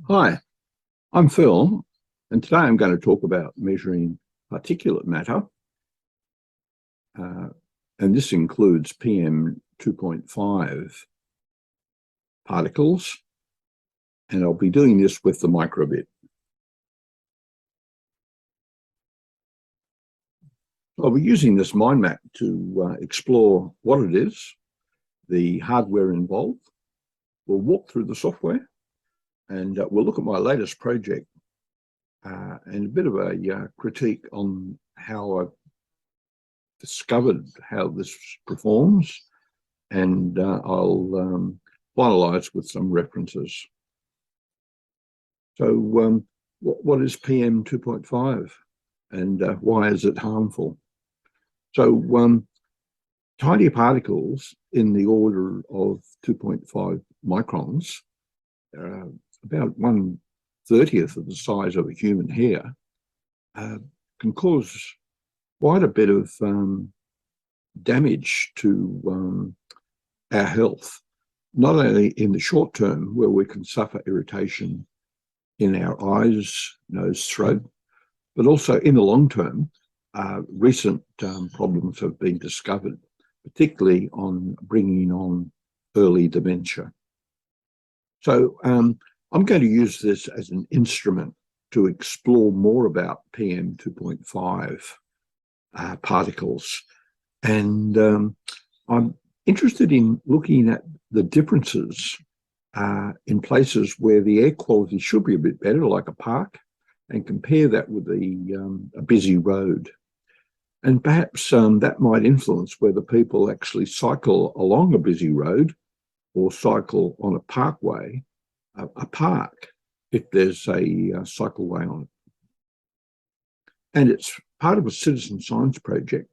Hi, I'm Phil, and today I'm going to talk about measuring particulate matter, and this includes PM2.5 particles, and I'll be doing this with the Microbit. I'll be using this mind map to explore what it is, the hardware involved. We'll walk through the software, and we'll look at my latest project and a bit of a critique on how I've discovered how this performs, and I'll finalize with some references. So what is PM2.5 and why is it harmful? So tiny particles in the order of 2.5 microns, about 1/30th of the size of a human hair, can cause quite a bit of damage to our health, not only in the short term where we can suffer irritation in our eyes, nose, throat, but also in the long term. Recent problems have been discovered, particularly on bringing on early dementia. So I'm going to use this as an instrument to explore more about PM2.5 particles. And I'm interested in looking at the differences in places where the air quality should be a bit better, like a park, and compare that with a busy road. And perhaps that might influence whether people actually cycle along a busy road or cycle on a parkway, a park, if there's a cycleway on it. And it's part of a citizen science project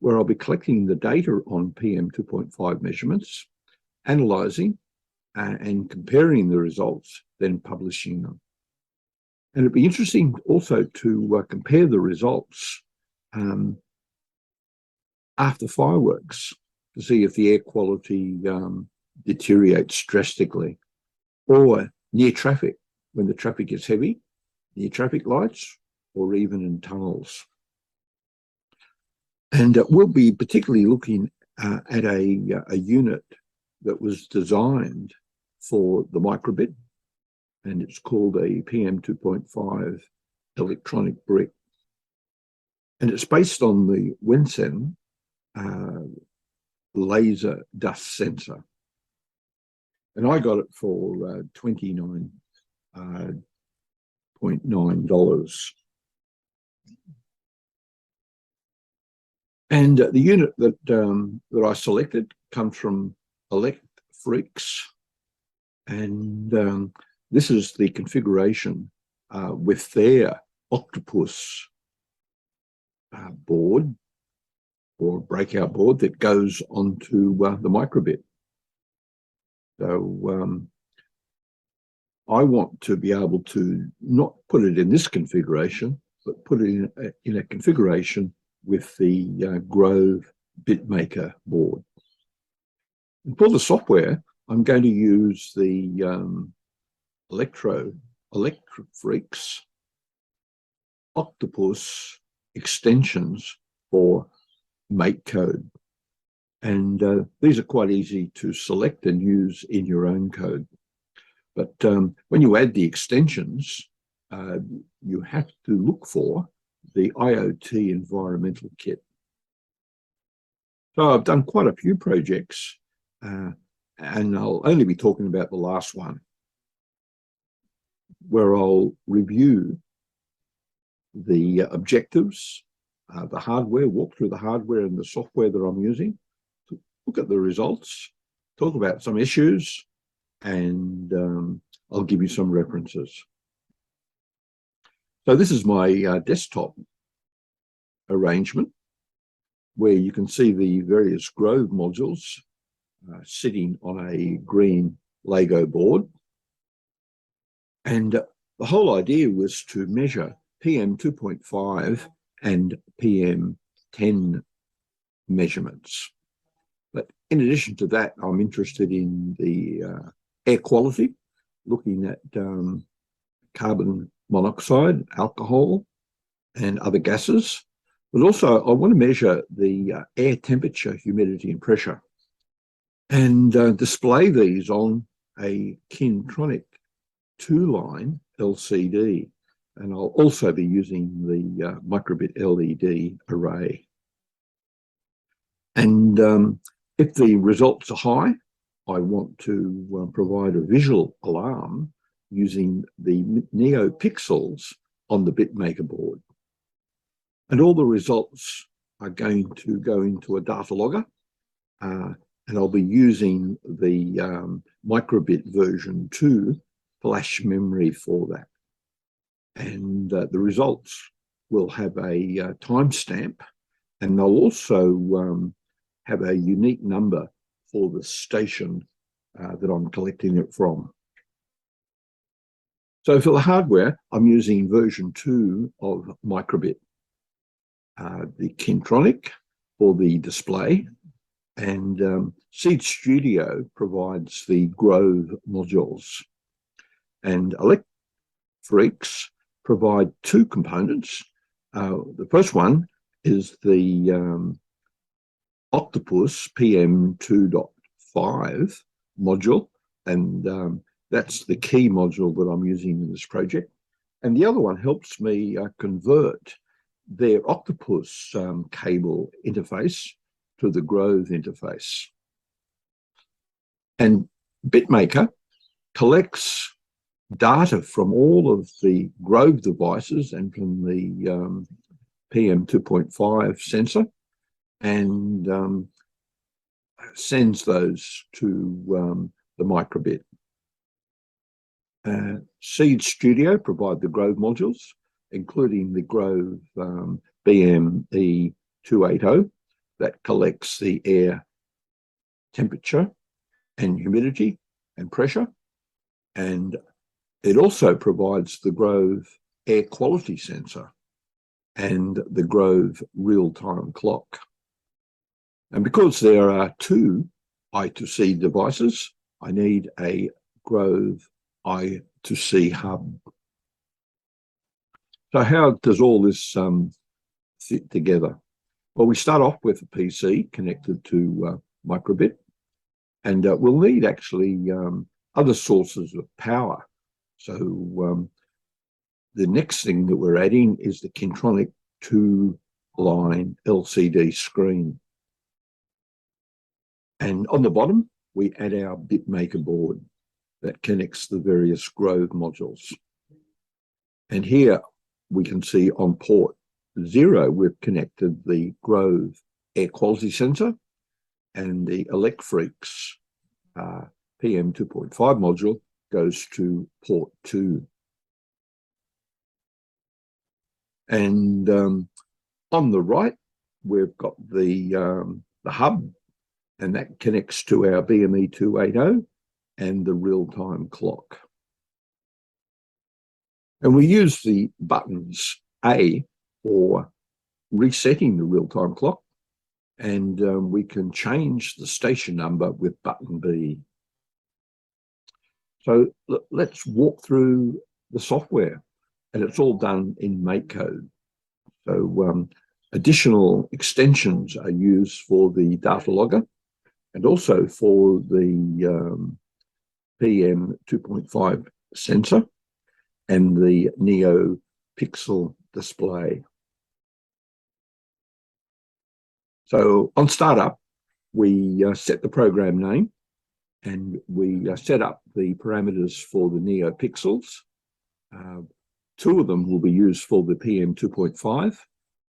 where I'll be collecting the data on PM2.5 measurements, analysing and comparing the results, then publishing them. And it'd be interesting also to compare the results after fireworks to see if the air quality deteriorates drastically, or near traffic, when the traffic is heavy, near traffic lights, or even in tunnels. And we'll be particularly looking at a unit that was designed for the Microbit, and it's called a PM2.5 electronic brick. And it's based on the Wensen laser dust sensor. And I got it for $29.9. And the unit that I selected comes from ELECFREAKS, and this is the configuration with their octopus board or breakout board that goes onto the Microbit. So I want to be able to not put it in this configuration, but put it in a configuration with the Grove BitMaker board. And for the software, I'm going to use the ELECFREAKS Octopus extensions for MakeCode. And these are quite easy to select and use in your own code. But when you add the extensions, you have to look for the IoT environmental kit. So I've done quite a few projects, and I'll only be talking about the last one, where I'll review the objectives, the hardware, walk through the hardware and the software that I'm using, look at the results, talk about some issues, and I'll give you some references. So this is my desktop arrangement, where you can see the various Grove modules sitting on a green Lego board. And the whole idea was to measure PM2.5 and PM10 measurements. But in addition to that, I'm interested in the air quality, looking at carbon monoxide, alcohol, and other gases. But also I want to measure the air temperature, humidity, and pressure, and display these on a Kintronic 2-line LCD. And I'll also be using the Microbit LED array. And if the results are high, I want to provide a visual alarm using the NeoPixels on the bitmaker board. And all the results are going to go into a data logger, and I'll be using the Microbit version 2 flash memory for that. And the results will have a timestamp, and they'll also have a unique number for the station that I'm collecting it from. So for the hardware, I'm using version 2 of Microbit, the Kintronic for the display, and Seed Studio provides the Grove modules. And ELECFREAKS provide 2 components. The first one is the Octopus PM2.5 module, and that's the key module that I'm using in this project. And the other one helps me convert their Octopus cable interface to the Grove interface. And BitMaker collects data from all of the Grove devices and from the PM2.5 sensor, and sends those to the Microbit. Seed Studio provide the Grove modules, including the Grove BME280 that collects the air temperature and humidity and pressure, and it also provides the Grove air quality sensor and the Grove real-time clock. And because there are 2 I2C devices, I need a Grove I2C hub. So how does all this fit together? Well, we start off with a PC connected to Microbit, and we'll need actually other sources of power. So the next thing that we're adding is the Kintronic 2-line LCD screen. And on the bottom, we add our bitmaker board that connects the various Grove modules. And here we can see on port 0, we've connected the Grove air quality sensor, and the ELECFREAKS PM2.5 module goes to port 2. And on the right, we've got the hub, and that connects to our BME280 and the real-time clock. And we use the buttons A for resetting the real-time clock, and we can change the station number with button B. So let's walk through the software, and it's all done in MakeCode. So additional extensions are used for the data logger and also for the PM2.5 sensor and the NeoPixel display. So on startup, we set the program name, and we set up the parameters for the NeoPixels. 2 of them will be used for the PM2.5,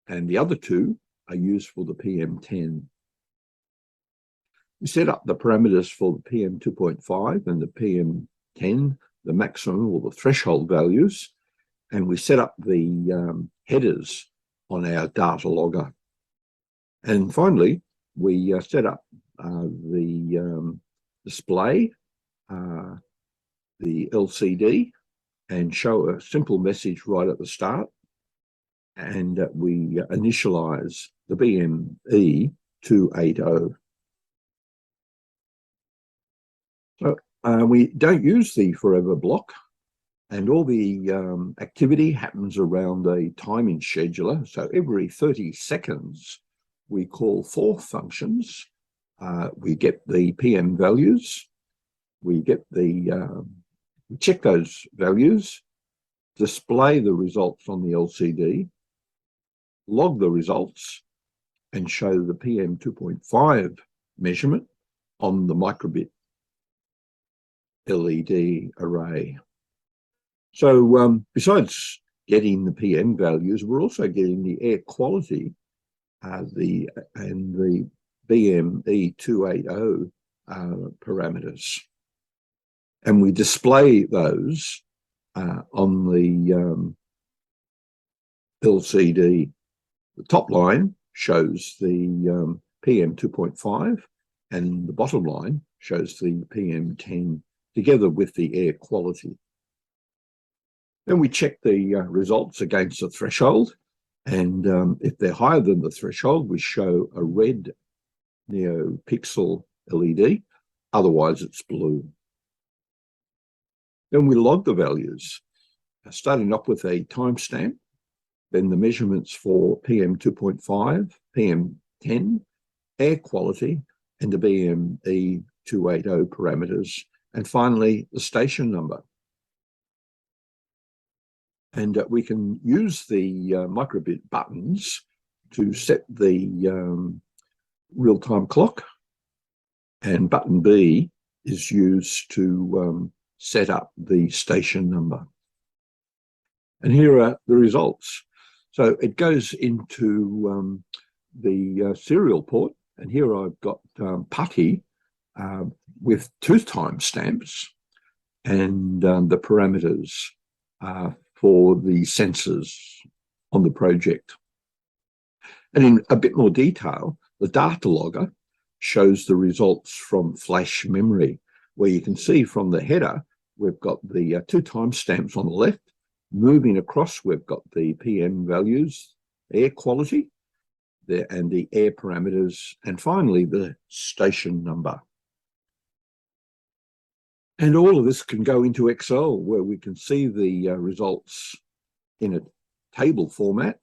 and the other 2 are used for the PM10. We set up the parameters for the PM2.5 and the PM10, the maximum or the threshold values, and we set up the headers on our data logger. And finally, we set up the display, the LCD, and show a simple message right at the start. And we initialize the BME280. So we don't use the forever block, And all the activity happens around a timing scheduler. So every 30 seconds, we call 4 functions. We get the PM values. We get we check those values, display the results on the LCD, log the results, and show the PM2.5 measurement on the Microbit LED array. So besides getting the PM values, we're also getting the air quality and the BME280 parameters. And we display those on the LCD. The top line shows the PM2.5 and the bottom line shows the PM10 together with the air quality. Then we check the results against the threshold, and if they're higher than the threshold, we show a red NeoPixel LED, otherwise it's blue. Then we log the values, starting up with a timestamp, then the measurements for PM2.5, PM10, air quality, and the BME280 parameters, and finally the station number. And we can use the Microbit buttons to set the real-time clock, and button B is used to set up the station number. And here are the results. So it goes into the serial port, and here I've got PuTTY with 2 timestamps and the parameters for the sensors on the project. And in a bit more detail, the data logger shows the results from flash memory, where you can see from the header, we've got the 2 timestamps on the left. Moving across, we've got the PM values, air quality, and the air parameters, and finally the station number. And all of this can go into Excel, where we can see the results in a table format,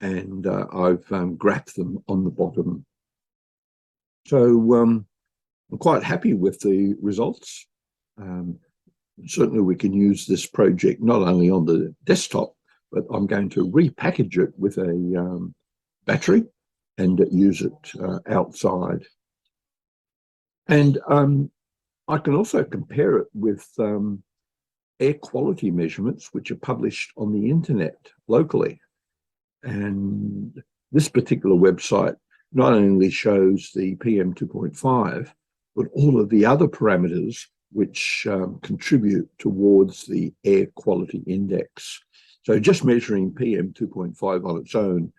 and I've graphed them on the bottom. So I'm quite happy with the results. Certainly we can use this project not only on the desktop, but I'm going to repackage it with a battery and use it outside. And I can also compare it with air quality measurements, which are published on the internet locally. And this particular website not only shows the PM2.5, but all of the other parameters which contribute towards the air quality index. So just measuring PM2.5 on its own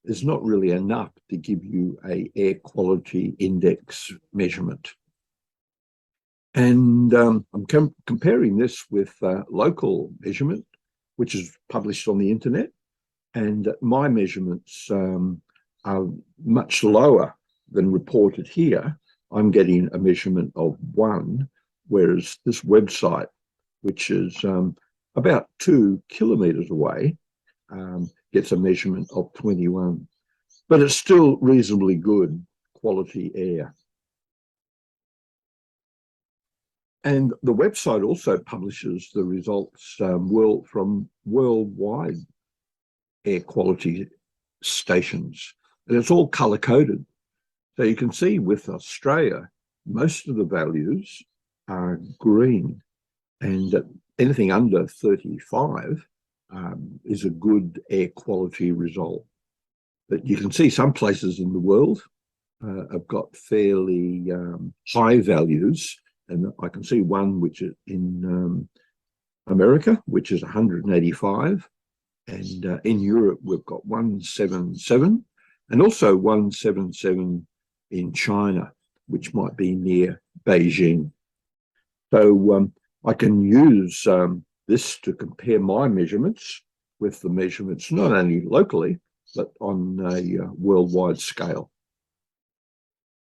is not really enough to give you an air quality index measurement. And I'm comparing this with local measurement, which is published on the internet, and my measurements are much lower than reported here. I'm getting a measurement of 1, whereas this website, which is about 2 kilometers away, gets a measurement of 21. But it's still reasonably good quality air. And the website also publishes the results from worldwide air quality stations, and it's all color-coded. So you can see with Australia, most of the values are green, and anything under 35 is a good air quality result. But you can see some places in the world have got fairly high values, and I can see one which is in America, which is 185, and in Europe we've got 177, and also 177 in China, which might be near Beijing. So I can use this to compare my measurements with the measurements not only locally, but on a worldwide scale.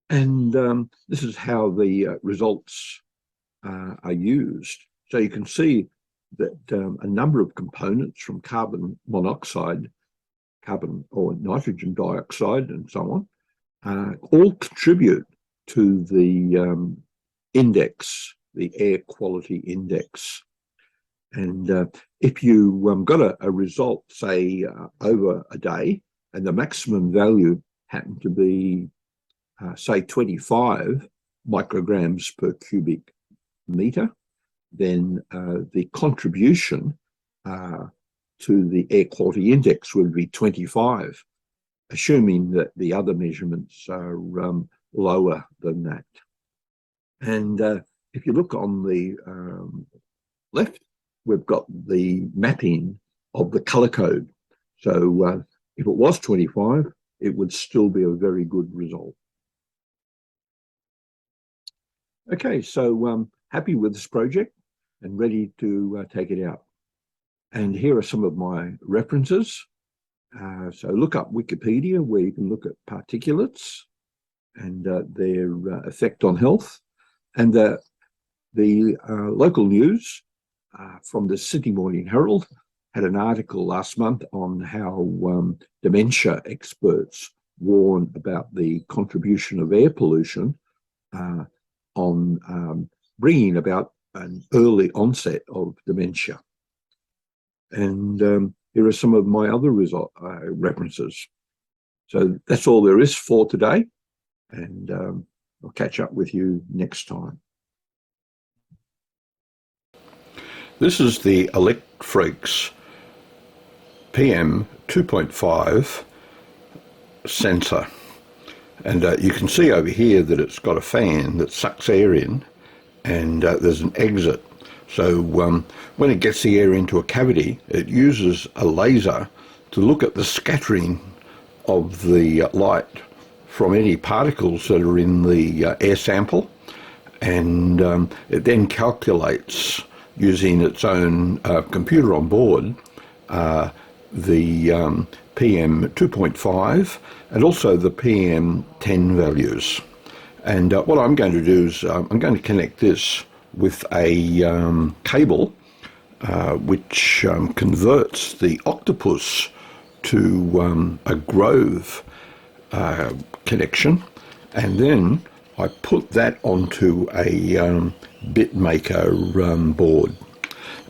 And this is how the results are used. So you can see that a number of components from carbon monoxide, carbon or nitrogen dioxide, and so on, all contribute to the index, the air quality index. And if you got a result, say, over a day, and the maximum value happened to be, say, 25 micrograms per cubic meter, then the contribution to the air quality index would be 25, assuming that the other measurements are lower than that. And if you look on the left, we've got the mapping of the color code. So if it was 25, it would still be a very good result. Okay, so happy with this project and ready to take it out. And here are some of my references. So look up Wikipedia, where you can look at particulates and their effect on health. And the local news from the Sydney Morning Herald had an article last month on how dementia experts warn about the contribution of air pollution on bringing about an early onset of dementia. And here are some of my other references. So that's all there is for today, and I'll catch up with you next time. This is the ELECFREAKS PM2.5 sensor. And you can see over here that it's got a fan that sucks air in, and there's an exit. So when it gets the air into a cavity, it uses a laser to look at the scattering of the light from any particles that are in the air sample, and it then calculates, using its own computer on board, the PM2.5 and also the PM10 values. And what I'm going to do is I'm going to connect this with a cable which converts the octopus to a Grove connection, and then I put that onto a bit maker board.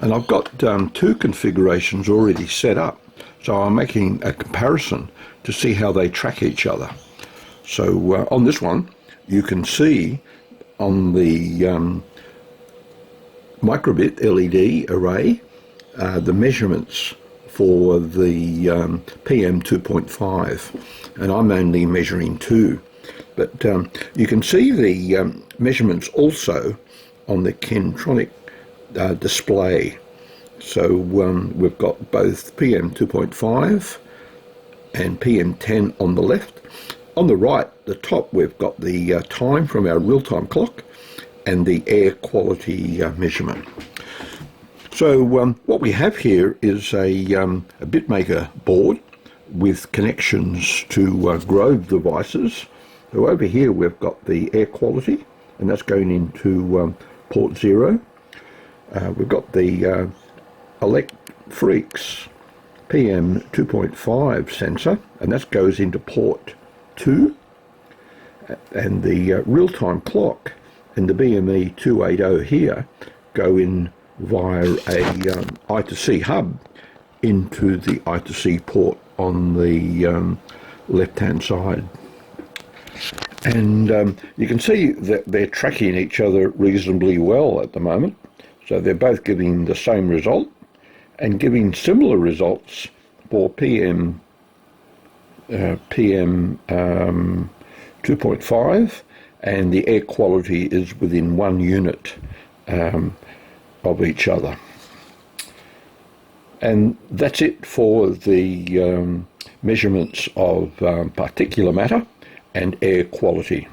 And I've got two configurations already set up, so I'm making a comparison to see how they track each other. So on this one, you can see on the Microbit LED array the measurements for the PM2.5, and I'm only measuring 2. But you can see the measurements also on the Kintronic display. So we've got both PM2.5 and PM10 on the left. On the right, the top, we've got the time from our real-time clock and the air quality measurement. So what we have here is a bitmaker board with connections to Grove devices. So over here we've got the air quality, and that's going into port 0. We've got the ELECFREAKS PM2.5 sensor, and that goes into port 2. And the real-time clock and the BME 280 here go in via a I2C hub into the I2C port on the left-hand side. And you can see that they're tracking each other reasonably well at the moment. So they're both giving the same result and giving similar results for PM2.5, and the air quality is within 1 unit of each other. And that's it for the measurements of particulate matter and air quality.